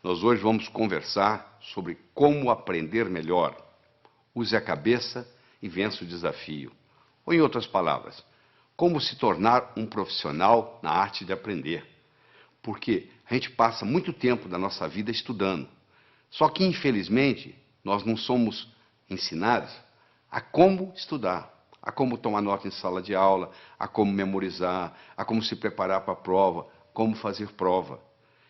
Nós hoje vamos conversar sobre como aprender melhor. Use a cabeça e vença o desafio. Ou, em outras palavras, como se tornar um profissional na arte de aprender. Porque a gente passa muito tempo da nossa vida estudando. Só que, infelizmente, nós não somos ensinados a como estudar, a como tomar nota em sala de aula, a como memorizar, a como se preparar para a prova, como fazer prova.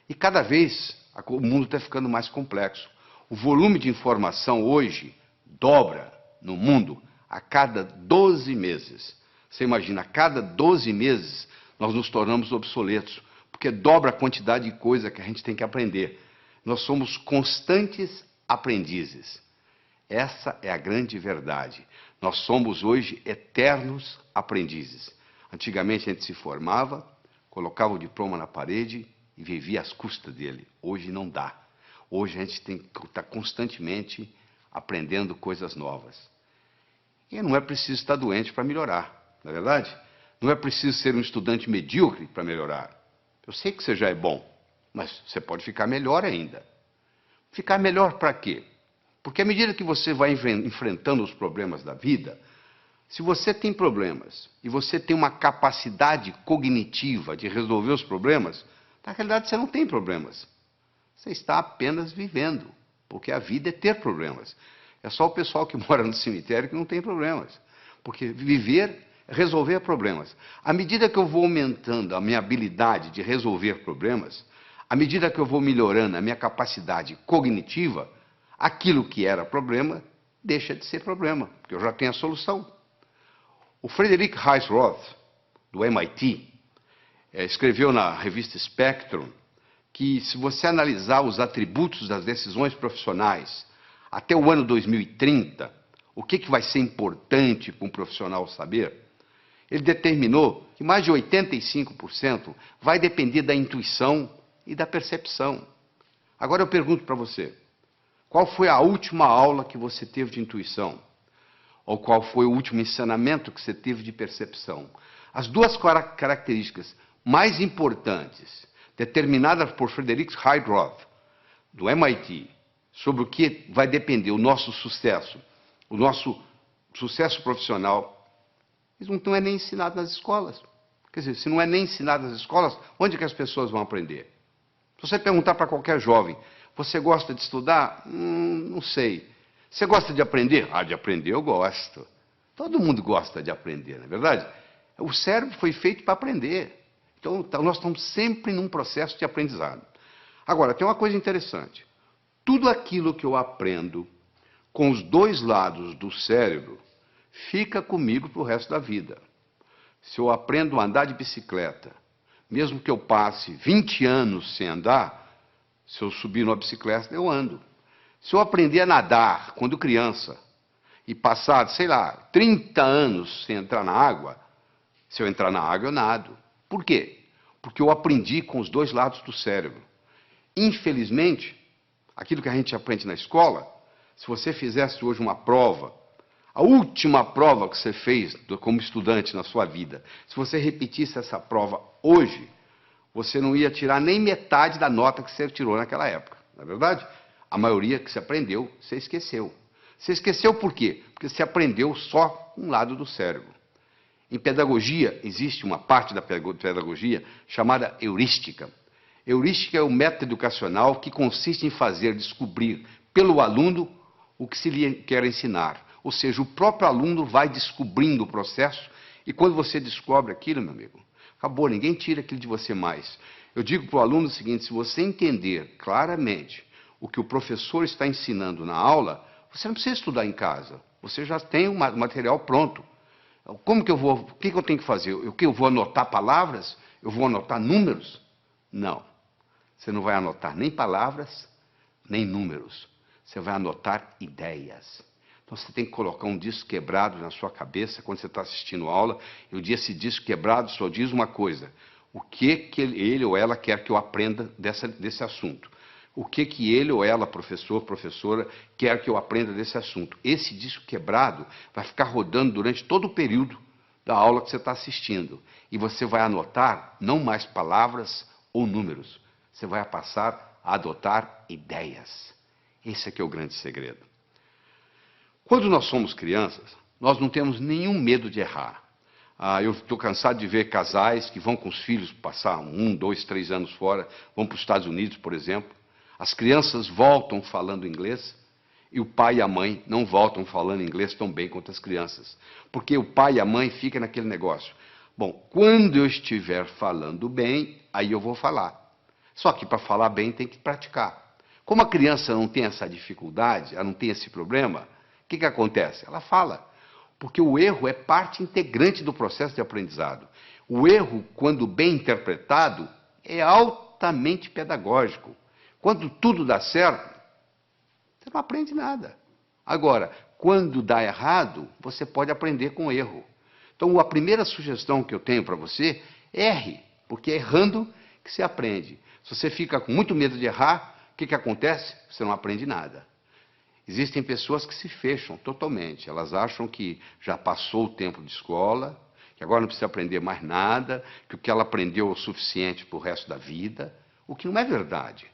E cada vez o mundo está ficando mais complexo. O volume de informação hoje dobra no mundo a cada 12 meses. Você imagina, a cada 12 meses nós nos tornamos obsoletos, porque dobra a quantidade de coisa que a gente tem que aprender. Nós somos constantes aprendizes. Essa é a grande verdade. Nós somos hoje eternos aprendizes. Antigamente a gente se formava, colocava o diploma na parede e vivia às custas dele. Hoje não dá. Hoje a gente tem que estar constantemente aprendendo coisas novas. E não é preciso estar doente para melhorar, não é verdade? Não é preciso ser um estudante medíocre para melhorar. Eu sei que você já é bom, mas você pode ficar melhor ainda. Ficar melhor para quê? Porque à medida que você vai enfrentando os problemas da vida, se você tem problemas e você tem uma capacidade cognitiva de resolver os problemas, na realidade você não tem problemas. Você está apenas vivendo, porque a vida é ter problemas. É só o pessoal que mora no cemitério que não tem problemas. Porque viver é resolver problemas. À medida que eu vou aumentando a minha habilidade de resolver problemas, à medida que eu vou melhorando a minha capacidade cognitiva, aquilo que era problema deixa de ser problema, porque eu já tenho a solução. O Frederick Heisroth, do MIT, escreveu na revista Spectrum que, se você analisar os atributos das decisões profissionais até o ano 2030, o que vai ser importante para um profissional saber, ele determinou que mais de 85% vai depender da intuição e da percepção. Agora eu pergunto para você, qual foi a última aula que você teve de intuição? Ou qual foi o último ensinamento que você teve de percepção? As duas características mais importantes, determinadas por Frederick Heisroth, do MIT, sobre o que vai depender o nosso sucesso profissional, isso não é nem ensinado nas escolas. Quer dizer, se não é nem ensinado nas escolas, onde que as pessoas vão aprender? Se você perguntar para qualquer jovem, você gosta de estudar? Não sei. Você gosta de aprender? Ah, de aprender eu gosto. Todo mundo gosta de aprender, não é verdade? O cérebro foi feito para aprender. Então, nós estamos sempre num processo de aprendizado. Agora, tem uma coisa interessante. Tudo aquilo que eu aprendo com os dois lados do cérebro fica comigo para o resto da vida. Se eu aprendo a andar de bicicleta, mesmo que eu passe 20 anos sem andar, se eu subir numa bicicleta, eu ando. Se eu aprender a nadar quando criança e passar, sei lá, 30 anos sem entrar na água, se eu entrar na água, eu nado. Por quê? Porque eu aprendi com os dois lados do cérebro. Infelizmente, aquilo que a gente aprende na escola, se você fizesse hoje uma prova, a última prova que você fez como estudante na sua vida, se você repetisse essa prova hoje, você não ia tirar nem metade da nota que você tirou naquela época, não é verdade? A maioria que você aprendeu, você esqueceu. Você esqueceu por quê? Porque você aprendeu só um lado do cérebro. Em pedagogia, existe uma parte da pedagogia chamada heurística. Heurística é o método educacional que consiste em fazer descobrir pelo aluno o que se lhe quer ensinar. Ou seja, o próprio aluno vai descobrindo o processo e quando você descobre aquilo, meu amigo, acabou, ninguém tira aquilo de você mais. Eu digo para o aluno o seguinte, se você entender claramente o que o professor está ensinando na aula, você não precisa estudar em casa. Você já tem o material pronto. Como que eu vou, o que eu tenho que fazer? Eu vou anotar palavras? Eu vou anotar números? Não. Você não vai anotar nem palavras, nem números. Você vai anotar ideias. Então você tem que colocar um disco quebrado na sua cabeça quando você está assistindo a aula, e esse disco quebrado só diz uma coisa: o que ele ou ela quer que eu aprenda desse assunto. O que ele ou ela, professor, professora, quer que eu aprenda desse assunto. Esse disco quebrado vai ficar rodando durante todo o período da aula que você está assistindo. E você vai anotar não mais palavras ou números. Você vai passar a adotar ideias. Esse aqui é o grande segredo. Quando nós somos crianças, nós não temos nenhum medo de errar. Eu estou cansado de ver casais que vão com os filhos passar 1, 2, 3 anos fora, vão para os Estados Unidos, por exemplo. As crianças voltam falando inglês e o pai e a mãe não voltam falando inglês tão bem quanto as crianças. Porque o pai e a mãe ficam naquele negócio. Bom, quando eu estiver falando bem, aí eu vou falar. Só que para falar bem tem que praticar. Como a criança não tem essa dificuldade, ela não tem esse problema, o que acontece? Ela fala. Porque o erro é parte integrante do processo de aprendizado. O erro, quando bem interpretado, é altamente pedagógico. Quando tudo dá certo, você não aprende nada. Agora, quando dá errado, você pode aprender com erro. Então, a primeira sugestão que eu tenho para você é erre, porque é errando que você aprende. Se você fica com muito medo de errar, o que acontece? Você não aprende nada. Existem pessoas que se fecham totalmente. Elas acham que já passou o tempo de escola, que agora não precisa aprender mais nada, que o que ela aprendeu é o suficiente para o resto da vida, o que não é verdade.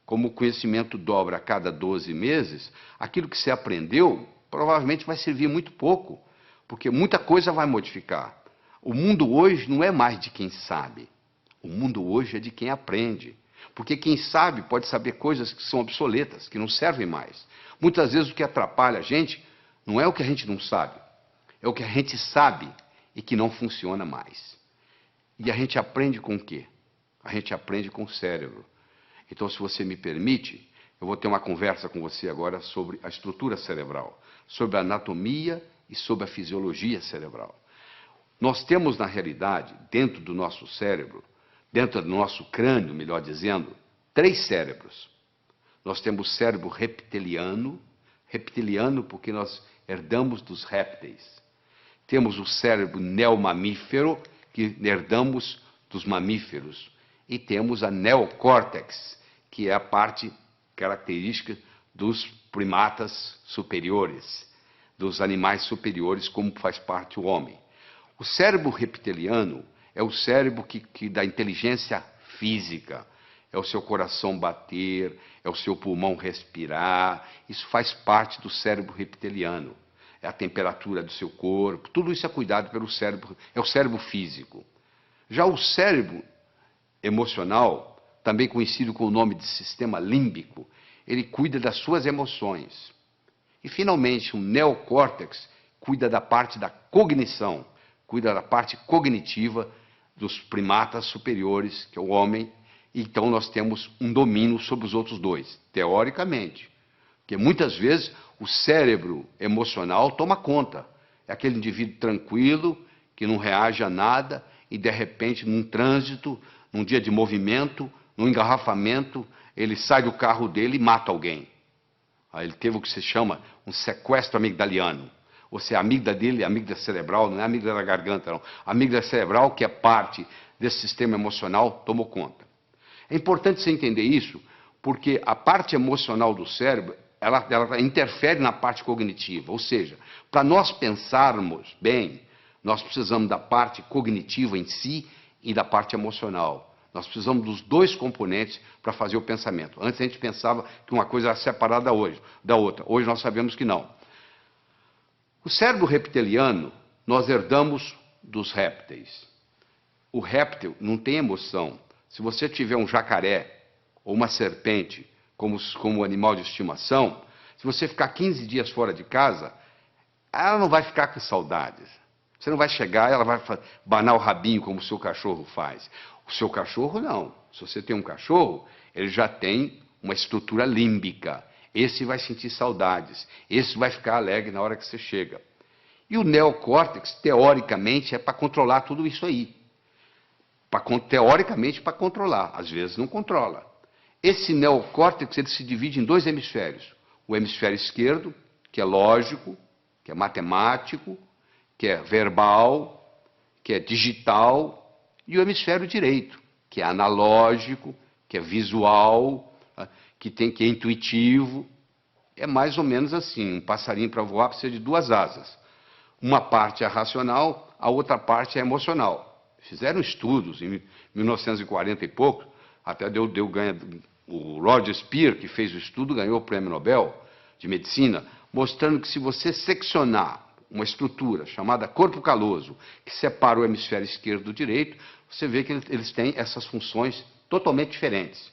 Como o conhecimento dobra a cada 12 meses, aquilo que você aprendeu provavelmente vai servir muito pouco, porque muita coisa vai modificar. O mundo hoje não é mais de quem sabe. O mundo hoje é de quem aprende. Porque quem sabe pode saber coisas que são obsoletas, que não servem mais. Muitas vezes o que atrapalha a gente não é o que a gente não sabe, é o que a gente sabe e que não funciona mais. E a gente aprende com o quê? A gente aprende com o cérebro. Então, se você me permite, eu vou ter uma conversa com você agora sobre a estrutura cerebral, sobre a anatomia e sobre a fisiologia cerebral. Nós temos, na realidade, dentro do nosso cérebro, dentro do nosso crânio, melhor dizendo, 3 cérebros. Nós temos o cérebro reptiliano porque nós herdamos dos répteis. Temos o cérebro neomamífero, que herdamos dos mamíferos. E temos a neocórtex, que é a parte característica dos primatas superiores, dos animais superiores, como faz parte o homem. O cérebro reptiliano é o cérebro que dá inteligência física. É o seu coração bater, é o seu pulmão respirar. Isso faz parte do cérebro reptiliano. É a temperatura do seu corpo. Tudo isso é cuidado pelo cérebro, é o cérebro físico. Já o cérebro emocional, também conhecido com o nome de sistema límbico, ele cuida das suas emoções. E, finalmente, o neocórtex cuida da parte da cognição, cuida da parte cognitiva dos primatas superiores, que é o homem. Então, nós temos um domínio sobre os outros 2, teoricamente. Porque, muitas vezes, o cérebro emocional toma conta. É aquele indivíduo tranquilo, que não reage a nada, e, de repente, num trânsito, num dia de movimento, num engarrafamento, ele sai do carro dele e mata alguém. Aí ele teve o que se chama um sequestro amigdaliano. Ou seja, a amígdala dele, a amígdala cerebral, não é a amígdala da garganta, não. A amígdala cerebral, que é parte desse sistema emocional, tomou conta. É importante você entender isso, porque a parte emocional do cérebro, ela interfere na parte cognitiva. Ou seja, para nós pensarmos bem, nós precisamos da parte cognitiva em si e da parte emocional. Nós precisamos dos 2 componentes para fazer o pensamento. Antes a gente pensava que uma coisa era separada da outra. Hoje nós sabemos que não. O cérebro reptiliano nós herdamos dos répteis. O réptil não tem emoção. Se você tiver um jacaré ou uma serpente como animal de estimação, se você ficar 15 dias fora de casa, ela não vai ficar com saudades. Você não vai chegar, ela vai banar o rabinho como o seu cachorro faz. O seu cachorro não. Se você tem um cachorro, ele já tem uma estrutura límbica. Esse vai sentir saudades. Esse vai ficar alegre na hora que você chega. E o neocórtex, teoricamente, é para controlar tudo isso aí. Teoricamente, para controlar. Às vezes não controla. Esse neocórtex ele se divide em 2 hemisférios. O hemisfério esquerdo, que é lógico, que é matemático, que é verbal, que é digital, e o hemisfério direito, que é analógico, que é visual, que é intuitivo. É mais ou menos assim, um passarinho para voar precisa de 2 asas. Uma parte é racional, a outra parte é emocional. Fizeram estudos em 1940 e pouco, até deu O Roger Spear, que fez o estudo, ganhou o Prêmio Nobel de Medicina, mostrando que se você seccionar uma estrutura chamada corpo caloso, que separa o hemisfério esquerdo do direito, você vê que eles têm essas funções totalmente diferentes.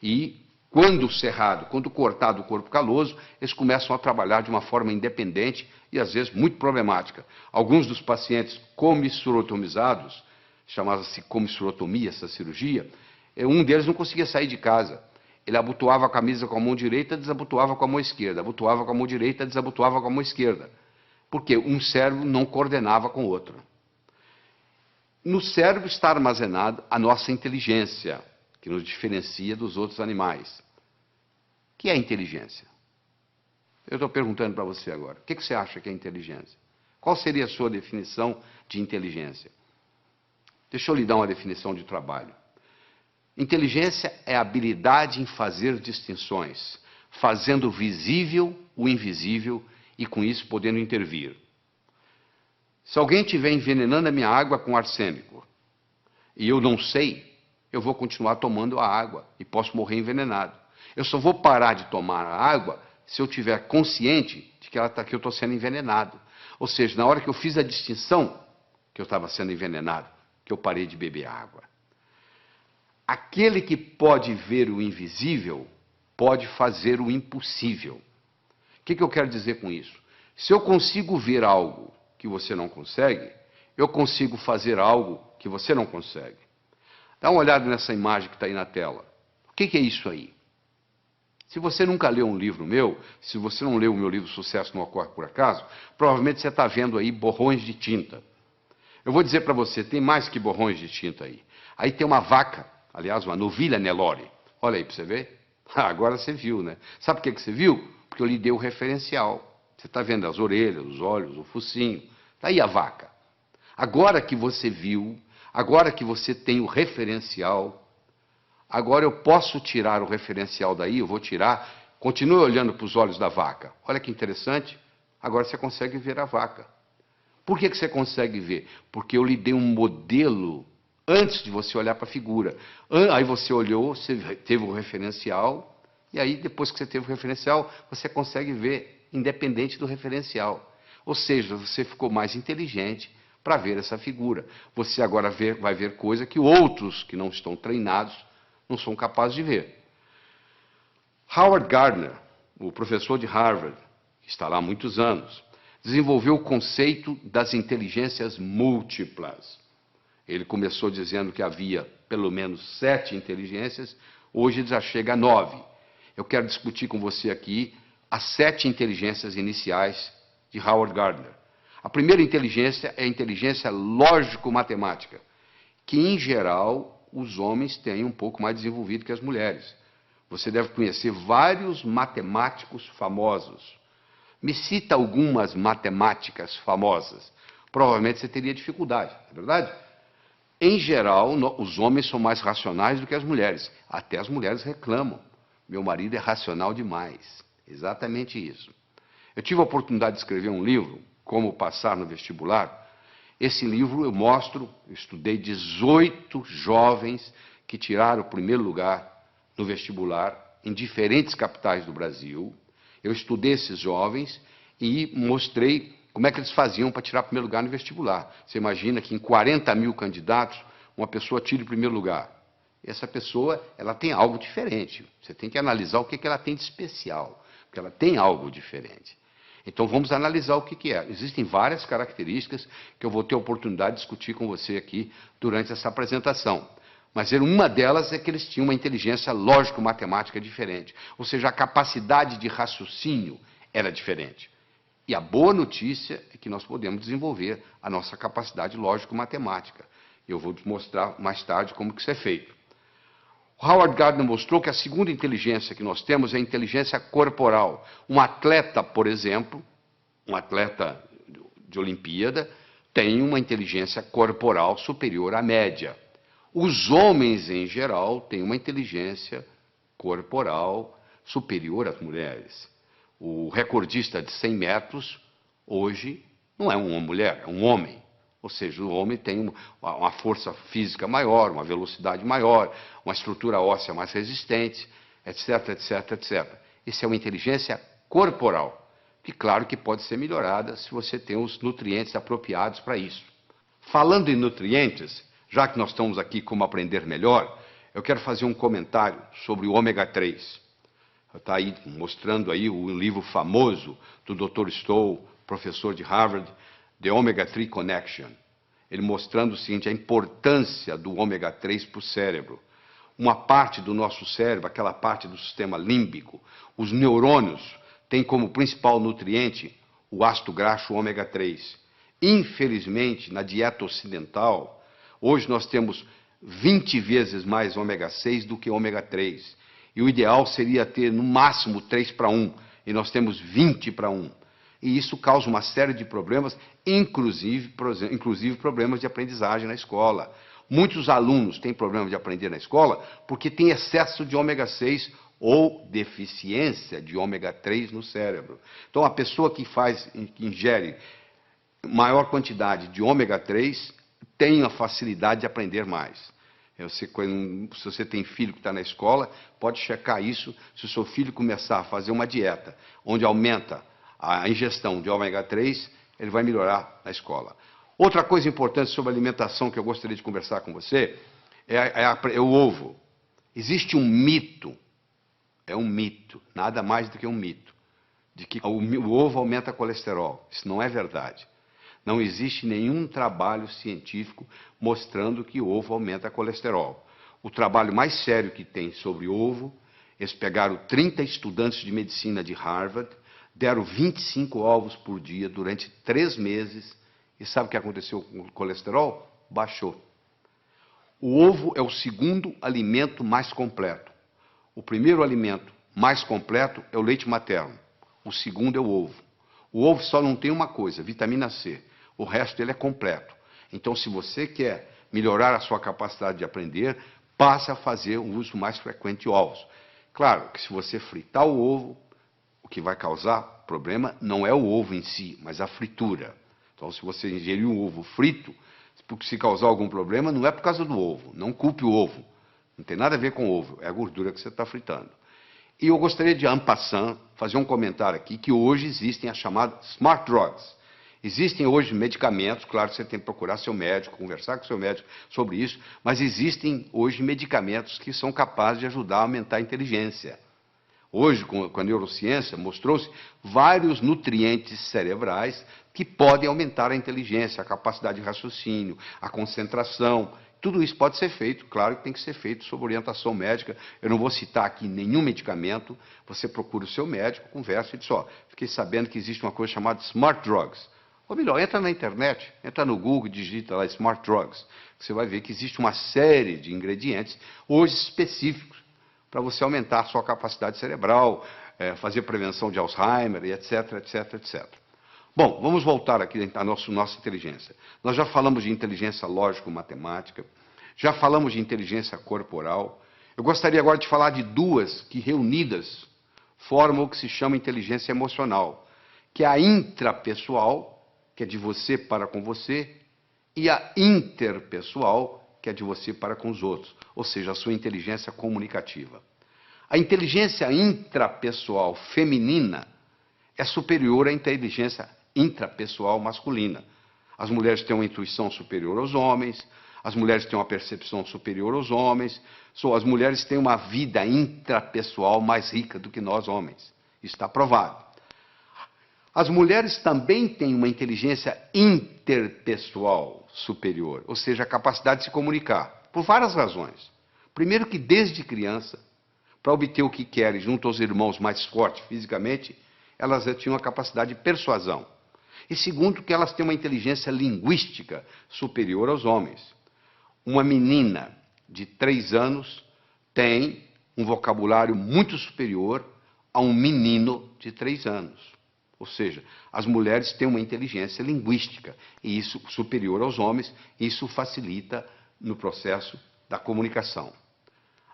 E quando cerrado, quando cortado o corpo caloso, eles começam a trabalhar de uma forma independente e às vezes muito problemática. Alguns dos pacientes comissurotomizados, chamava-se comissurotomia essa cirurgia, um deles não conseguia sair de casa. Ele abotoava a camisa com a mão direita, desabotoava com a mão esquerda, abotoava com a mão direita, desabotoava com a mão esquerda. Porque um cérebro não coordenava com o outro. No cérebro está armazenada a nossa inteligência, que nos diferencia dos outros animais. O que é inteligência? Eu estou perguntando para você agora. O que você acha que é inteligência? Qual seria a sua definição de inteligência? Deixa eu lhe dar uma definição de trabalho. Inteligência é a habilidade em fazer distinções, fazendo visível o invisível e com isso podendo intervir. Se alguém estiver envenenando a minha água com arsênico e eu não sei, eu vou continuar tomando a água e posso morrer envenenado. Eu só vou parar de tomar a água se eu estiver consciente de que eu estou sendo envenenado. Ou seja, na hora que eu fiz a distinção que eu estava sendo envenenado, que eu parei de beber água. Aquele que pode ver o invisível pode fazer o impossível. O que eu quero dizer com isso? Se eu consigo ver algo que você não consegue, eu consigo fazer algo que você não consegue. Dá uma olhada nessa imagem que está aí na tela. O que é isso aí? Se você nunca leu um livro meu, se você não leu o meu livro Sucesso Não Ocorre Por Acaso, provavelmente você está vendo aí borrões de tinta. Eu vou dizer para você, tem mais que borrões de tinta aí. Aí tem uma vaca, aliás, uma novilha Nelore. Olha aí para você ver. Agora você viu, né? Sabe por que você viu? Porque eu lhe dei o referencial. Você está vendo as orelhas, os olhos, o focinho. Está aí a vaca. Agora que você viu, agora que você tem o referencial, agora eu posso tirar o referencial daí, eu vou tirar, continue olhando para os olhos da vaca. Olha que interessante, agora você consegue ver a vaca. Por que você consegue ver? Porque eu lhe dei um modelo antes de você olhar para a figura. Aí você olhou, você teve o referencial, e aí depois que você teve o referencial, você consegue ver independente do referencial. Ou seja, você ficou mais inteligente para ver essa figura. Você agora vai ver coisa que outros que não estão treinados não são capazes de ver. Howard Gardner, o professor de Harvard, que está lá há muitos anos, desenvolveu o conceito das inteligências múltiplas. Ele começou dizendo que havia pelo menos 7 inteligências, hoje já chega a 9. Eu quero discutir com você aqui as 7 inteligências iniciais de Howard Gardner. A primeira inteligência é a inteligência lógico-matemática, que, em geral, os homens têm um pouco mais desenvolvido que as mulheres. Você deve conhecer vários matemáticos famosos. Me cita algumas matemáticas famosas. Provavelmente você teria dificuldade, não é verdade? Em geral, os homens são mais racionais do que as mulheres. Até as mulheres reclamam. Meu marido é racional demais. Exatamente isso. Eu tive a oportunidade de escrever um livro, Como Passar no Vestibular. Esse livro eu estudei 18 jovens que tiraram o primeiro lugar no vestibular em diferentes capitais do Brasil. Eu estudei esses jovens e mostrei como é que eles faziam para tirar o primeiro lugar no vestibular. Você imagina que em 40 mil candidatos, uma pessoa tira o primeiro lugar. Essa pessoa, ela tem algo diferente. Você tem que analisar o que ela tem de especial, porque ela tem algo diferente. Então vamos analisar o que é. Existem várias características que eu vou ter a oportunidade de discutir com você aqui durante essa apresentação. Mas uma delas é que eles tinham uma inteligência lógico-matemática diferente. Ou seja, a capacidade de raciocínio era diferente. E a boa notícia é que nós podemos desenvolver a nossa capacidade lógico-matemática. Eu vou te mostrar mais tarde como que isso é feito. O Howard Gardner mostrou que a segunda inteligência que nós temos é a inteligência corporal. Um atleta, por exemplo, um atleta de Olimpíada, tem uma inteligência corporal superior à média. Os homens, em geral, têm uma inteligência corporal superior às mulheres. O recordista de 100 metros, hoje, não é uma mulher, é um homem. Ou seja, o homem tem uma força física maior, uma velocidade maior, uma estrutura óssea mais resistente. etc, etc, etc. Isso é uma inteligência corporal, que claro que pode ser melhorada se você tem os nutrientes apropriados para isso. Falando em nutrientes, já que nós estamos aqui como aprender melhor, eu quero fazer um comentário sobre o ômega 3. Está aí mostrando aí o livro famoso do Dr. Stoll, professor de Harvard, The Omega 3 Connection. Ele mostrando o seguinte, a importância do ômega 3 para o cérebro. Uma parte do nosso cérebro, aquela parte do sistema límbico, os neurônios, tem como principal nutriente o ácido graxo ômega 3. Infelizmente, na dieta ocidental, hoje nós temos 20 vezes mais ômega 6 do que ômega 3. E o ideal seria ter no máximo 3:1, e nós temos 20:1. E isso causa uma série de problemas, inclusive problemas de aprendizagem na escola. Muitos alunos têm problema de aprender na escola porque tem excesso de ômega 6 ou deficiência de ômega 3 no cérebro. Então, a pessoa que ingere maior quantidade de ômega 3 tem a facilidade de aprender mais. Se você tem filho que está na escola, pode checar isso. Se o seu filho começar a fazer uma dieta onde aumenta a ingestão de ômega 3, ele vai melhorar na escola. Outra coisa importante sobre alimentação que eu gostaria de conversar com você é o ovo. Existe um mito, nada mais do que um mito, de que o ovo aumenta colesterol. Isso não é verdade. Não existe nenhum trabalho científico mostrando que o ovo aumenta colesterol. O trabalho mais sério que tem sobre ovo, eles pegaram 30 estudantes de medicina de Harvard, deram 25 ovos por dia durante 3 meses, e sabe o que aconteceu com o colesterol? Baixou. O ovo é o segundo alimento mais completo. O primeiro alimento mais completo é o leite materno. O segundo é o ovo. O ovo só não tem uma coisa, vitamina C. O resto dele é completo. Então, se você quer melhorar a sua capacidade de aprender, passe a fazer um uso mais frequente de ovos. Claro que se você fritar o ovo, o que vai causar problema não é o ovo em si, mas a fritura. Então, se você ingerir um ovo frito, se causar algum problema, não é por causa do ovo. Não culpe o ovo. Não tem nada a ver com o ovo, é a gordura que você está fritando. E eu gostaria de, en passant, fazer um comentário aqui, que hoje existem as chamadas smart drugs. Existem hoje medicamentos, claro que você tem que procurar seu médico, conversar com seu médico sobre isso, mas existem hoje medicamentos que são capazes de ajudar a aumentar a inteligência. Hoje, com a neurociência, mostrou-se vários nutrientes cerebrais que podem aumentar a inteligência, a capacidade de raciocínio, a concentração. Tudo isso pode ser feito, claro que tem que ser feito sob orientação médica. Eu não vou citar aqui nenhum medicamento, você procura o seu médico, conversa e diz, fiquei sabendo que existe uma coisa chamada smart drugs. Ou melhor, entra na internet, entra no Google, digita lá Smart Drugs. Você vai ver que existe uma série de ingredientes, hoje específicos, para você aumentar a sua capacidade cerebral, fazer prevenção de Alzheimer, e etc, etc, etc. Bom, vamos voltar aqui à nossa inteligência. Nós já falamos de inteligência lógico-matemática, já falamos de inteligência corporal. Eu gostaria agora de falar de duas que, reunidas, formam o que se chama inteligência emocional, que é a intrapessoal, que é de você para com você, e a interpessoal, que é de você para com os outros, ou seja, a sua inteligência comunicativa. A inteligência intrapessoal feminina é superior à inteligência intrapessoal masculina. As mulheres têm uma intuição superior aos homens, as mulheres têm uma percepção superior aos homens, as mulheres têm uma vida intrapessoal mais rica do que nós homens. Isso está provado. As mulheres também têm uma inteligência interpessoal superior, ou seja, a capacidade de se comunicar, por várias razões. Primeiro que desde criança, para obter o que querem junto aos irmãos mais fortes fisicamente, elas já tinham a capacidade de persuasão. E segundo que elas têm uma inteligência linguística superior aos homens. Uma menina de 3 anos tem um vocabulário muito superior a um menino de 3 anos. Ou seja, as mulheres têm uma inteligência linguística, e isso superior aos homens, e isso facilita no processo da comunicação.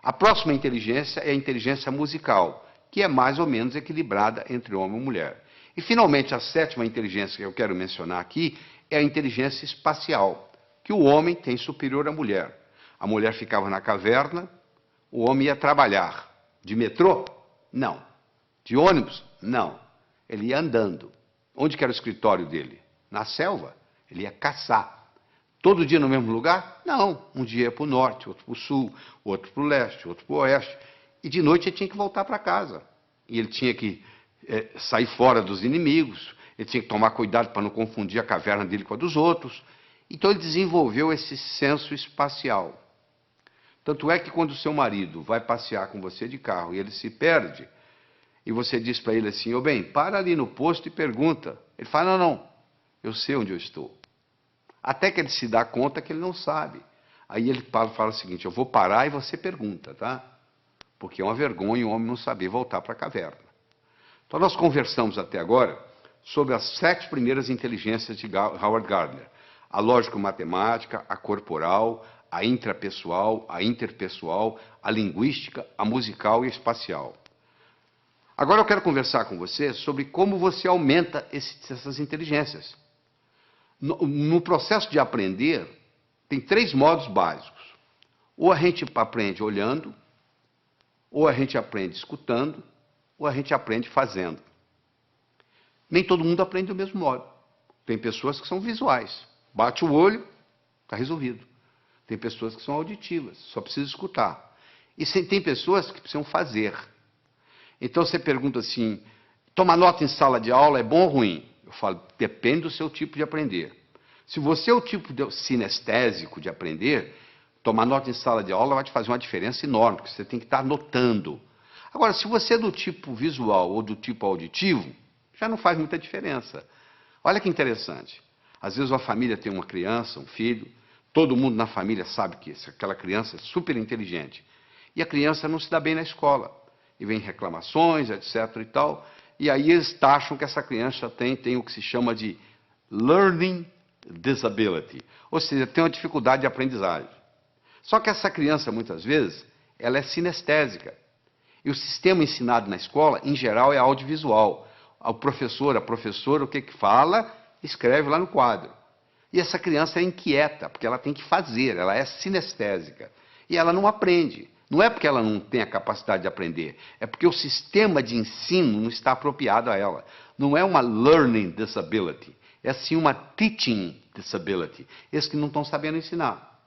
A próxima inteligência é a inteligência musical, que é mais ou menos equilibrada entre homem e mulher. E, finalmente, a 7ª inteligência que eu quero mencionar aqui é a inteligência espacial, que o homem tem superior à mulher. A mulher ficava na caverna, o homem ia trabalhar De metrô? Não. De ônibus? Não. Ele ia andando. Onde que era o escritório dele? Na selva. Ele ia caçar. Todo dia no mesmo lugar? Não. Um dia ia para o norte, outro para o sul, outro para o leste, outro para o oeste. E de noite ele tinha que voltar para casa. E ele tinha que sair fora dos inimigos, ele tinha que tomar cuidado para não confundir a caverna dele com a dos outros. Então ele desenvolveu esse senso espacial. Tanto é que quando o seu marido vai passear com você de carro e ele se perde, e você diz para ele assim, ô bem, para ali no posto e pergunta. Ele fala, não, eu sei onde eu estou. Até que ele se dá conta que ele não sabe. Aí ele fala o seguinte, eu vou parar e você pergunta, tá? Porque é uma vergonha o homem não saber voltar para a caverna. Então nós conversamos até agora sobre as 7 primeiras inteligências de Howard Gardner. A lógico-matemática, a corporal, a intrapessoal, a interpessoal, a linguística, a musical e a espacial. Agora eu quero conversar com você sobre como você aumenta essas inteligências. No processo de aprender, tem 3 modos básicos. Ou a gente aprende olhando, ou a gente aprende escutando, ou a gente aprende fazendo. Nem todo mundo aprende do mesmo modo. Tem pessoas que são visuais. Bate o olho, está resolvido. Tem pessoas que são auditivas, só precisa escutar. E tem pessoas que precisam fazer. Então você pergunta assim, tomar nota em sala de aula é bom ou ruim? Eu falo, depende do seu tipo de aprender. Se você é o tipo sinestésico de aprender, tomar nota em sala de aula vai te fazer uma diferença enorme, porque você tem que estar anotando. Agora, se você é do tipo visual ou do tipo auditivo, já não faz muita diferença. Olha que interessante. Às vezes uma família tem uma criança, um filho, todo mundo na família sabe que aquela criança é super inteligente. E a criança não se dá bem na escola. E vem reclamações, etc. e tal. E aí eles taxam que essa criança tem o que se chama de learning disability. Ou seja, tem uma dificuldade de aprendizagem. Só que essa criança, muitas vezes, ela é sinestésica. E o sistema ensinado na escola, em geral, é audiovisual. O professor, a professora, o que fala, escreve lá no quadro. E essa criança é inquieta, porque ela tem que fazer, ela é sinestésica. E ela não aprende. Não é porque ela não tem a capacidade de aprender, é porque o sistema de ensino não está apropriado a ela. Não é uma learning disability, é sim uma teaching disability. Esses que não estão sabendo ensinar.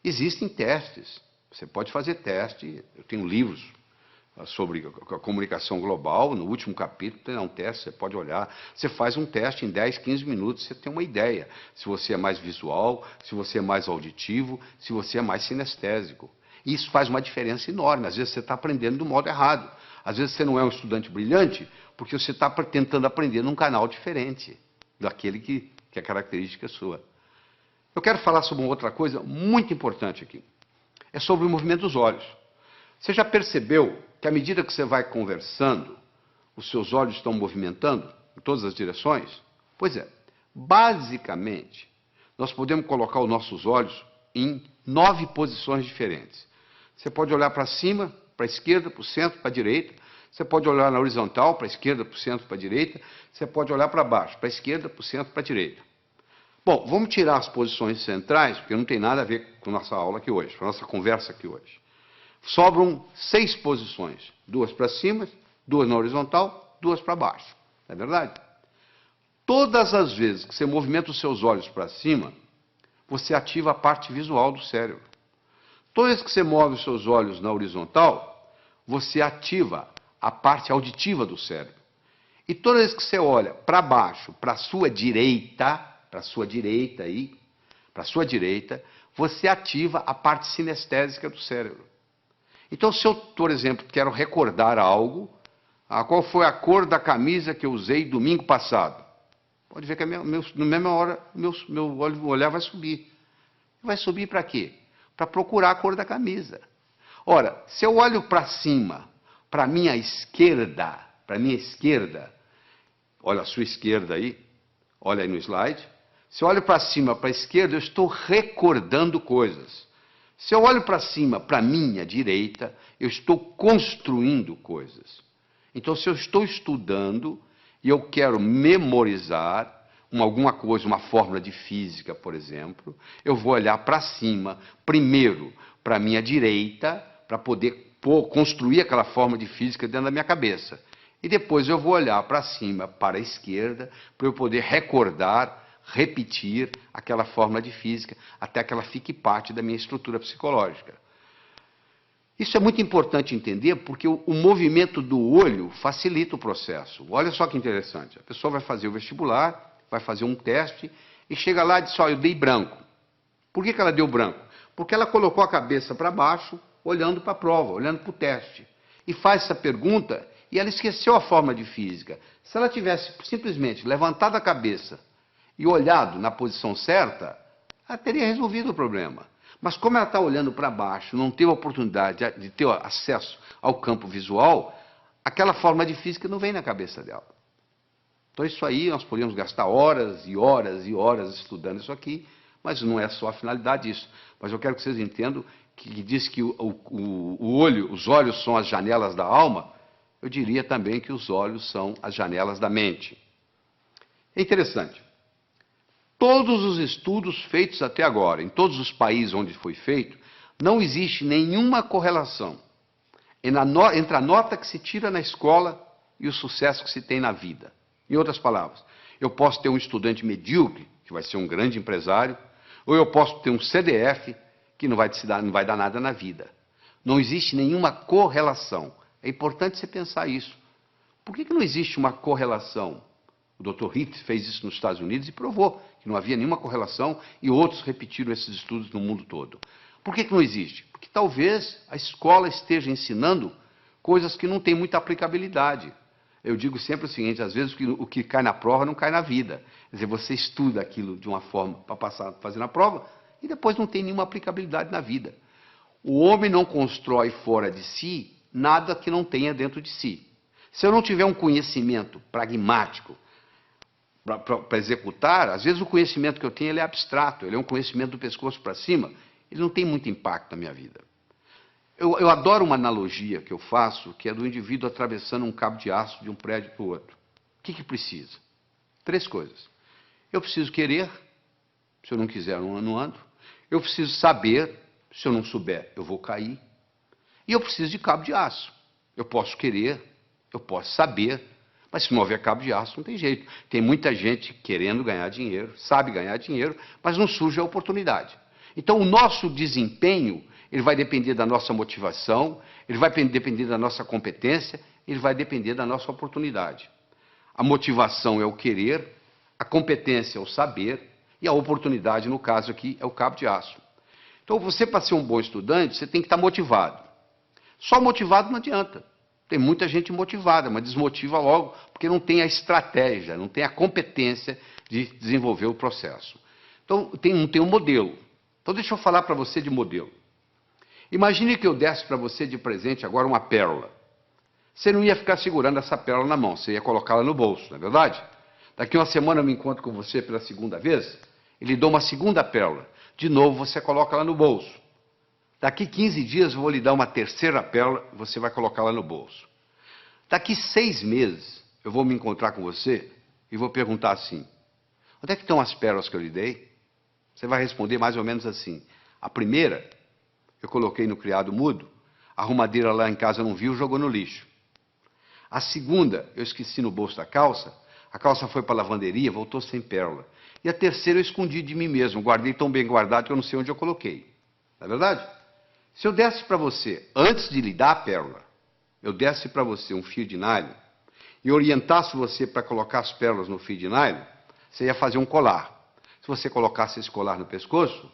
Existem testes, você pode fazer teste, eu tenho livros sobre a comunicação global, no último capítulo tem um teste, você pode olhar, você faz um teste em 10, 15 minutos, você tem uma ideia, se você é mais visual, se você é mais auditivo, se você é mais sinestésico. E isso faz uma diferença enorme, às vezes você está aprendendo do modo errado, às vezes você não é um estudante brilhante, porque você está tentando aprender num canal diferente daquele que é característica sua. Eu quero falar sobre uma outra coisa muito importante aqui, é sobre o movimento dos olhos. Você já percebeu que à medida que você vai conversando, os seus olhos estão movimentando em todas as direções? Pois é, basicamente, nós podemos colocar os nossos olhos em 9 posições diferentes. Você pode olhar para cima, para a esquerda, para o centro, para a direita. Você pode olhar na horizontal, para a esquerda, para o centro, para a direita. Você pode olhar para baixo, para a esquerda, para o centro, para a direita. Bom, vamos tirar as posições centrais, porque não tem nada a ver com a nossa aula aqui hoje, com a nossa conversa aqui hoje. Sobram 6 posições, 2 para cima, 2 na horizontal, 2 para baixo. Não é verdade? Todas as vezes que você movimenta os seus olhos para cima, você ativa a parte visual do cérebro. Toda vez que você move os seus olhos na horizontal, você ativa a parte auditiva do cérebro. E toda vez que você olha para baixo, para a sua direita, você ativa a parte sinestésica do cérebro. Então, se eu, por exemplo, quero recordar algo, qual foi a cor da camisa que eu usei domingo passado? Pode ver que na mesma hora meu olhar vai subir. Vai subir para quê? Para procurar a cor da camisa. Ora, se eu olho para cima, para a minha esquerda, olha a sua esquerda aí, olha aí no slide. Se eu olho para cima, para a esquerda, eu estou recordando coisas. Se eu olho para cima, para a minha direita, eu estou construindo coisas. Então, se eu estou estudando e eu quero memorizar alguma coisa, uma fórmula de física, por exemplo, eu vou olhar para cima, primeiro para a minha direita, para poder construir aquela forma de física dentro da minha cabeça. E depois eu vou olhar para cima, para a esquerda, para eu poder recordar, repetir aquela forma de física, até que ela fique parte da minha estrutura psicológica. Isso é muito importante entender, porque o movimento do olho facilita o processo. Olha só que interessante. A pessoa vai fazer o vestibular, vai fazer um teste, e chega lá e diz, eu dei branco. Por que ela deu branco? Porque ela colocou a cabeça para baixo, olhando para a prova, olhando para o teste. E faz essa pergunta, e ela esqueceu a forma de física. Se ela tivesse simplesmente levantado a cabeça e olhado na posição certa, ela teria resolvido o problema. Mas como ela está olhando para baixo, não teve a oportunidade de ter acesso ao campo visual, aquela forma de física não vem na cabeça dela. Então isso aí, nós podemos gastar horas e horas e horas estudando isso aqui, mas não é só a finalidade disso. Mas eu quero que vocês entendam que diz que os olhos são as janelas da alma, eu diria também que os olhos são as janelas da mente. É interessante. Todos os estudos feitos até agora, em todos os países onde foi feito, não existe nenhuma correlação entre a nota que se tira na escola e o sucesso que se tem na vida. Em outras palavras, eu posso ter um estudante medíocre, que vai ser um grande empresário, ou eu posso ter um CDF, que não vai dar nada na vida. Não existe nenhuma correlação. É importante você pensar isso. Por que não existe uma correlação? O Dr. Heath fez isso nos Estados Unidos e provou que não havia nenhuma correlação, e outros repetiram esses estudos no mundo todo. Por que não existe? Porque talvez a escola esteja ensinando coisas que não têm muita aplicabilidade. Eu digo sempre o seguinte, às vezes o que cai na prova não cai na vida. Quer dizer, você estuda aquilo de uma forma para fazer na prova, e depois não tem nenhuma aplicabilidade na vida. O homem não constrói fora de si nada que não tenha dentro de si. Se eu não tiver um conhecimento pragmático para executar, às vezes o conhecimento que eu tenho ele é abstrato, ele é um conhecimento do pescoço para cima, ele não tem muito impacto na minha vida. Eu adoro uma analogia que eu faço, que é do indivíduo atravessando um cabo de aço de um prédio para o outro. O que precisa? 3 coisas. Eu preciso querer, se eu não quiser, eu não ando. Eu preciso saber, se eu não souber, eu vou cair. E eu preciso de cabo de aço. Eu posso querer, eu posso saber, mas se não houver cabo de aço, não tem jeito. Tem muita gente querendo ganhar dinheiro, sabe ganhar dinheiro, mas não surge a oportunidade. Então, o nosso desempenho, ele vai depender da nossa motivação, ele vai depender da nossa competência, ele vai depender da nossa oportunidade. A motivação é o querer, a competência é o saber, e a oportunidade, no caso aqui, é o cabo de aço. Então, você, para ser um bom estudante, você tem que estar motivado. Só motivado não adianta. Tem muita gente motivada, mas desmotiva logo, porque não tem a estratégia, não tem a competência de desenvolver o processo. Então, não tem um modelo. Então, deixa eu falar para você de modelo. Imagine que eu desse para você de presente agora uma pérola. Você não ia ficar segurando essa pérola na mão, você ia colocá-la no bolso, não é verdade? Daqui uma semana eu me encontro com você pela segunda vez, e lhe dou uma segunda pérola. De novo, você coloca ela no bolso. Daqui 15 dias eu vou lhe dar uma terceira pérola, você vai colocá-la no bolso. Daqui 6 meses eu vou me encontrar com você e vou perguntar assim, onde é que estão as pérolas que eu lhe dei? Você vai responder mais ou menos assim, a primeira eu coloquei no criado mudo, a arrumadeira lá em casa não viu, jogou no lixo. A segunda eu esqueci no bolso da calça, a calça foi para a lavanderia, voltou sem pérola. E a terceira eu escondi de mim mesmo, guardei tão bem guardado que eu não sei onde eu coloquei. Não é verdade? Se eu desse para você, antes de lhe dar a pérola, eu desse para você um fio de nylon e orientasse você para colocar as pérolas no fio de nylon, você ia fazer um colar. Se você colocasse esse colar no pescoço,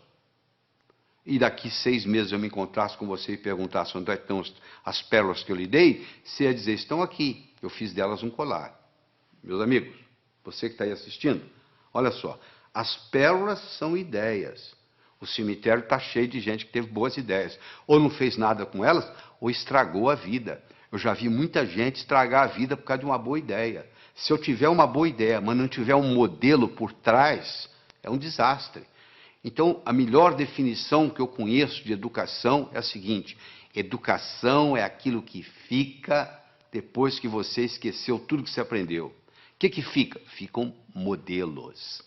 e daqui 6 meses eu me encontrasse com você e perguntasse onde estão as pérolas que eu lhe dei, você ia dizer, estão aqui, eu fiz delas um colar. Meus amigos, você que está aí assistindo, olha só, as pérolas são ideias. O cemitério está cheio de gente que teve boas ideias. Ou não fez nada com elas, ou estragou a vida. Eu já vi muita gente estragar a vida por causa de uma boa ideia. Se eu tiver uma boa ideia, mas não tiver um modelo por trás, é um desastre. Então, a melhor definição que eu conheço de educação é a seguinte, educação é aquilo que fica depois que você esqueceu tudo que você aprendeu. O que fica? Ficam modelos.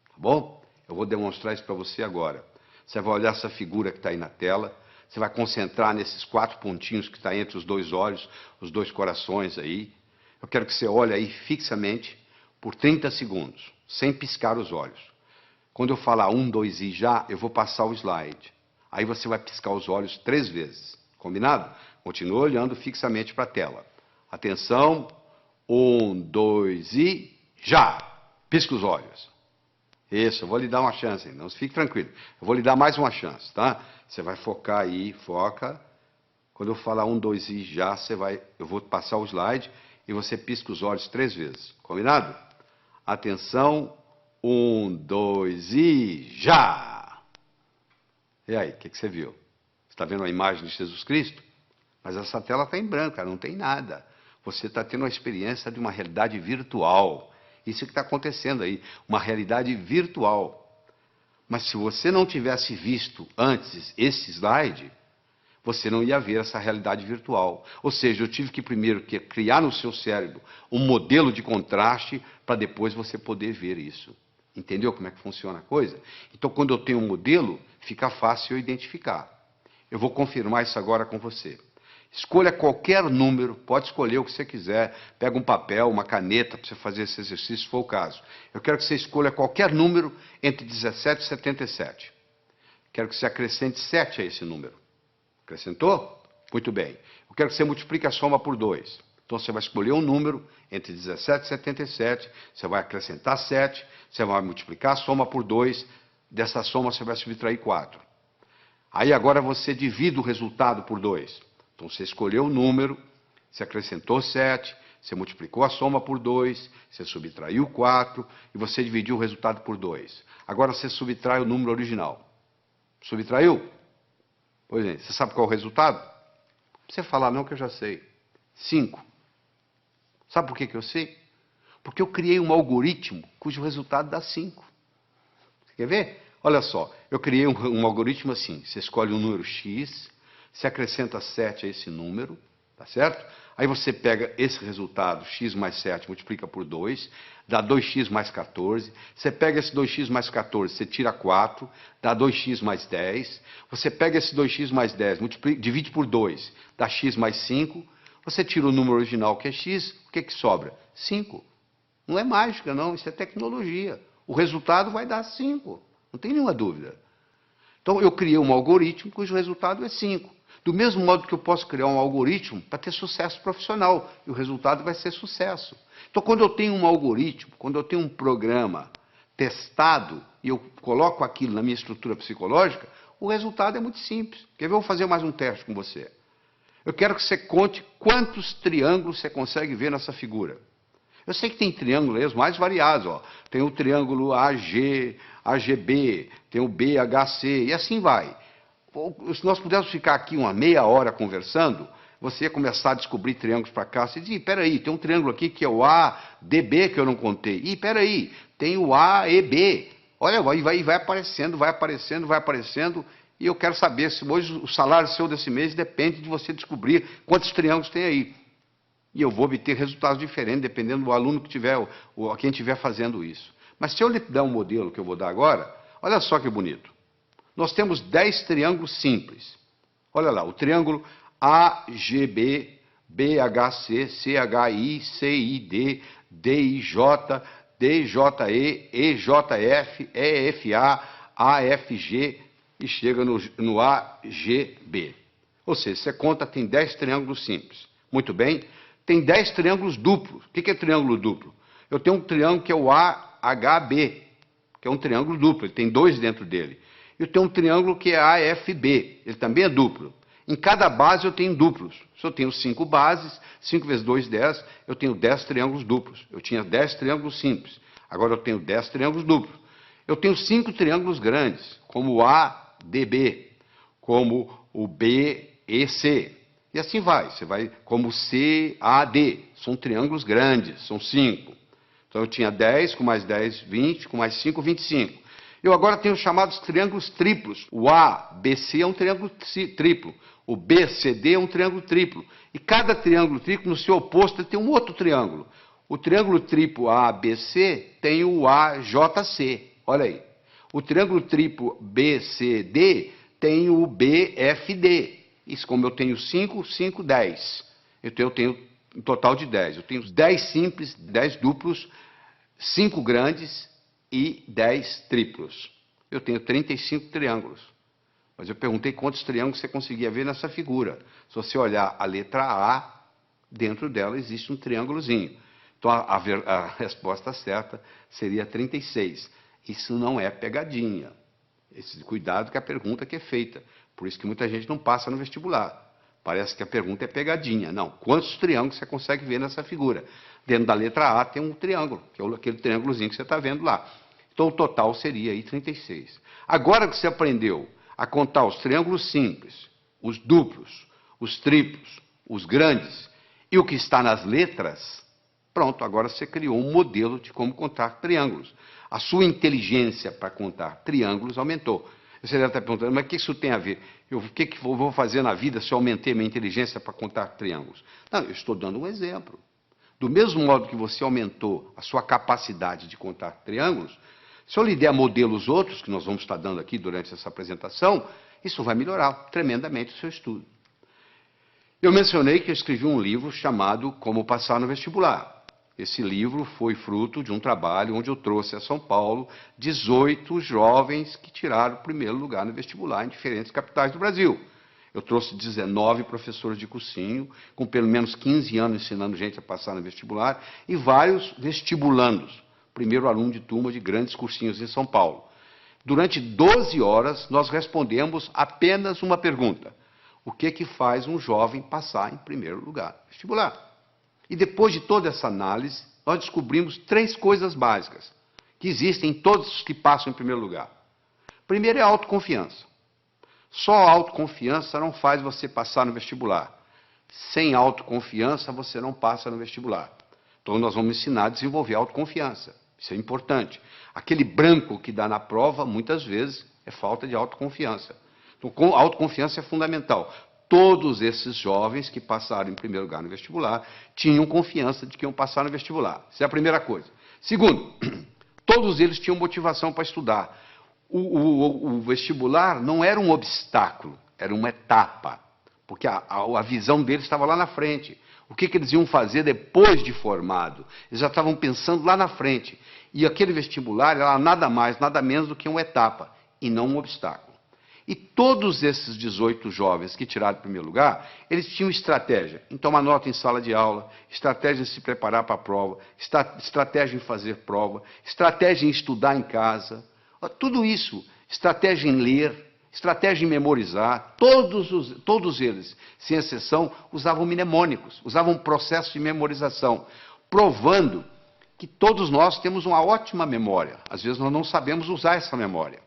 Tá bom? Eu vou demonstrar isso para você agora. Você vai olhar essa figura que está aí na tela. Você vai concentrar nesses 4 pontinhos que está entre os 2 olhos, os 2 corações aí. Eu quero que você olhe aí fixamente por 30 segundos, sem piscar os olhos. Quando eu falar 1, 2 e já, eu vou passar o slide. Aí você vai piscar os olhos 3 vezes. Combinado? Continua olhando fixamente para a tela. Atenção. 1, 2 e já! Pisca os olhos. Isso, eu vou lhe dar uma chance, não fique tranquilo. Eu vou lhe dar mais uma chance, tá? Você vai focar aí, foca. Quando eu falar 1, 2 e já, eu vou passar o slide e você pisca os olhos 3 vezes. Combinado? Atenção. 1, 2 e já! E aí, o que você viu? Você está vendo a imagem de Jesus Cristo? Mas essa tela está em branco, não tem nada. Você está tendo uma experiência de uma realidade virtual. Isso que está acontecendo aí, uma realidade virtual. Mas se você não tivesse visto antes esse slide, você não ia ver essa realidade virtual. Ou seja, eu tive que primeiro criar no seu cérebro um modelo de contraste para depois você poder ver isso. Entendeu como é que funciona a coisa? Então, quando eu tenho um modelo, fica fácil eu identificar. Eu vou confirmar isso agora com você. Escolha qualquer número, pode escolher o que você quiser. Pega um papel, uma caneta para você fazer esse exercício, se for o caso. Eu quero que você escolha qualquer número entre 17 e 77. Quero que você acrescente 7 a esse número. Acrescentou? Muito bem. Eu quero que você multiplique a soma por 2. Então você vai escolher um número entre 17 e 77, você vai acrescentar 7, você vai multiplicar a soma por 2, dessa soma você vai subtrair 4. Aí agora você divide o resultado por 2. Então você escolheu o número, você acrescentou 7, você multiplicou a soma por 2, você subtraiu 4 e você dividiu o resultado por 2. Agora você subtrai o número original. Subtraiu? Pois é, você sabe qual é o resultado? Não precisa falar não que eu já sei. 5. Sabe por que eu sei? Porque eu criei um algoritmo cujo resultado dá 5. Você quer ver? Olha só, eu criei um algoritmo assim. Você escolhe um número X, você acrescenta 7 a esse número, tá certo? Aí você pega esse resultado, x mais 7, multiplica por 2, dá 2x mais 14. Você pega esse 2x mais 14, você tira 4, dá 2x mais 10. Você pega esse 2x mais 10, divide por 2, dá x mais 5. Você tira o número original, que é x, o que sobra? 5. Não é mágica, não, isso é tecnologia. O resultado vai dar 5, não tem nenhuma dúvida. Então, eu criei um algoritmo cujo resultado é 5. Do mesmo modo que eu posso criar um algoritmo para ter sucesso profissional, e o resultado vai ser sucesso. Então, quando eu tenho um algoritmo, quando eu tenho um programa testado, e eu coloco aquilo na minha estrutura psicológica, o resultado é muito simples. Quer ver? Eu vou fazer mais um teste com você. Eu quero que você conte quantos triângulos você consegue ver nessa figura. Eu sei que tem triângulos aí, os mais variados. Ó. Tem o triângulo AG, AGB, tem o BHC, e assim vai. Se nós pudéssemos ficar aqui uma meia hora conversando, você ia começar a descobrir triângulos para cá. Você diz, peraí, tem um triângulo aqui que é o ADB que eu não contei. Ih, peraí, tem o AEB. Olha, vai aparecendo, vai aparecendo, vai aparecendo. E eu quero saber se hoje o salário seu desse mês depende de você descobrir quantos triângulos tem aí. E eu vou obter resultados diferentes, dependendo do aluno que tiver, ou quem estiver fazendo isso. Mas se eu lhe der um modelo que eu vou dar agora, olha só que bonito. Nós temos 10 triângulos simples. Olha lá, o triângulo AGB, BHC, CHI, CID, DIJ, DJE, EJF, EFA, AFG e chega no AGB. Ou seja, você conta, tem 10 triângulos simples. Muito bem. Tem 10 triângulos duplos. O que é triângulo duplo? Eu tenho um triângulo que é o AHB, que é um triângulo duplo, ele tem 2 dentro dele. Eu tenho um triângulo que é AFB, ele também é duplo. Em cada base eu tenho duplos. Se eu tenho 5 bases, 5 vezes 2, 10, eu tenho 10 triângulos duplos. Eu tinha 10 triângulos simples, agora eu tenho 10 triângulos duplos. Eu tenho 5 triângulos grandes, como o ADB, como o BEC. E assim vai, você vai como CAD, são triângulos grandes, são 5. Então eu tinha 10, com mais 10, 20, com mais 5, 25. Eu agora tenho os chamados triângulos triplos. O ABC é um triângulo triplo, o BCD é um triângulo triplo. E cada triângulo triplo, no seu oposto, tem um outro triângulo. O triângulo triplo ABC tem o AJC, olha aí. O triângulo triplo BCD tenho o B, F, D. Isso, como eu tenho 5, 5, 10. Então eu tenho um total de 10. Eu tenho 10 simples, 10 duplos, 5 grandes e 10 triplos. Eu tenho 35 triângulos. Mas eu perguntei quantos triângulos você conseguia ver nessa figura. Se você olhar a letra A, dentro dela existe um triângulozinho. Então a resposta certa seria 36. Isso não é pegadinha. Esse cuidado com a pergunta que é feita. Por isso que muita gente não passa no vestibular. Parece que a pergunta é pegadinha. Não. Quantos triângulos você consegue ver nessa figura? Dentro da letra A tem um triângulo, que é aquele triângulozinho que você está vendo lá. Então o total seria aí 36. Agora que você aprendeu a contar os triângulos simples, os duplos, os triplos, os grandes e o que está nas letras, pronto, agora você criou um modelo de como contar triângulos. A sua inteligência para contar triângulos aumentou. Você deve estar perguntando, mas o que isso tem a ver? O que eu vou fazer na vida se eu aumentei minha inteligência para contar triângulos? Não, eu estou dando um exemplo. Do mesmo modo que você aumentou a sua capacidade de contar triângulos, se eu lhe der modelos outros, que nós vamos estar dando aqui durante essa apresentação, isso vai melhorar tremendamente o seu estudo. Eu mencionei que eu escrevi um livro chamado Como Passar no Vestibular. Esse livro foi fruto de um trabalho onde eu trouxe a São Paulo 18 jovens que tiraram o primeiro lugar no vestibular em diferentes capitais do Brasil. Eu trouxe 19 professores de cursinho, com pelo menos 15 anos ensinando gente a passar no vestibular, e vários vestibulandos, primeiro aluno de turma de grandes cursinhos em São Paulo. Durante 12 horas, nós respondemos apenas uma pergunta. O que faz um jovem passar em primeiro lugar no vestibular? E depois de toda essa análise, nós descobrimos 3 coisas básicas que existem em todos os que passam em primeiro lugar. Primeiro é a autoconfiança. Só a autoconfiança não faz você passar no vestibular. Sem autoconfiança, você não passa no vestibular. Então, nós vamos ensinar a desenvolver a autoconfiança. Isso é importante. Aquele branco que dá na prova, muitas vezes, é falta de autoconfiança. Então, a autoconfiança é fundamental. Todos esses jovens que passaram em primeiro lugar no vestibular tinham confiança de que iam passar no vestibular. Essa é a primeira coisa. Segundo, todos eles tinham motivação para estudar. O vestibular não era um obstáculo, era uma etapa. Porque a visão deles estava lá na frente. O que eles iam fazer depois de formado? Eles já estavam pensando lá na frente. E aquele vestibular era nada mais, nada menos do que uma etapa, e não um obstáculo. E todos esses 18 jovens que tiraram o primeiro lugar, eles tinham estratégia em tomar nota em sala de aula, estratégia em se preparar para a prova, estratégia em fazer prova, estratégia em estudar em casa. Tudo isso, estratégia em ler, estratégia em memorizar. Todos eles, sem exceção, usavam mnemônicos, usavam um processo de memorização, provando que todos nós temos uma ótima memória. Às vezes nós não sabemos usar essa memória.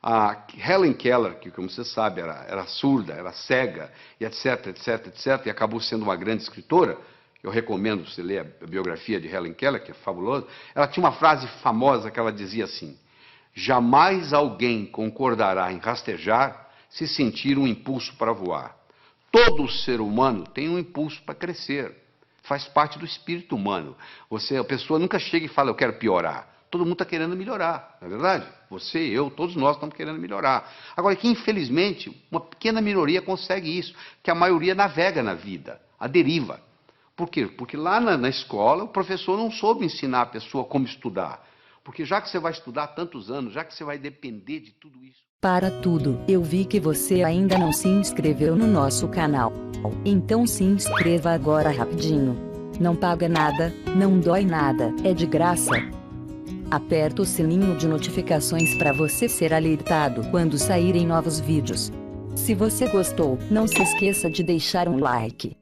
A Helen Keller, que, como você sabe, era surda, era cega, e etc, etc, etc, e acabou sendo uma grande escritora. Eu recomendo você ler a biografia de Helen Keller, que é fabulosa. Ela tinha uma frase famosa que ela dizia assim: jamais alguém concordará em rastejar se sentir um impulso para voar. Todo ser humano tem um impulso para crescer. Faz parte do espírito humano. A pessoa nunca chega e fala, eu quero piorar. Todo mundo está querendo melhorar, não é verdade? Você, eu, todos nós estamos querendo melhorar. Agora, que infelizmente, uma pequena minoria consegue isso, que a maioria navega na vida, a deriva. Por quê? Porque lá na escola, o professor não soube ensinar a pessoa como estudar. Porque já que você vai estudar tantos anos, já que você vai depender de tudo isso... Para tudo, eu vi que você ainda não se inscreveu no nosso canal. Então se inscreva agora rapidinho. Não paga nada, não dói nada, é de graça. Aperta o sininho de notificações para você ser alertado quando saírem novos vídeos. Se você gostou, não se esqueça de deixar um like.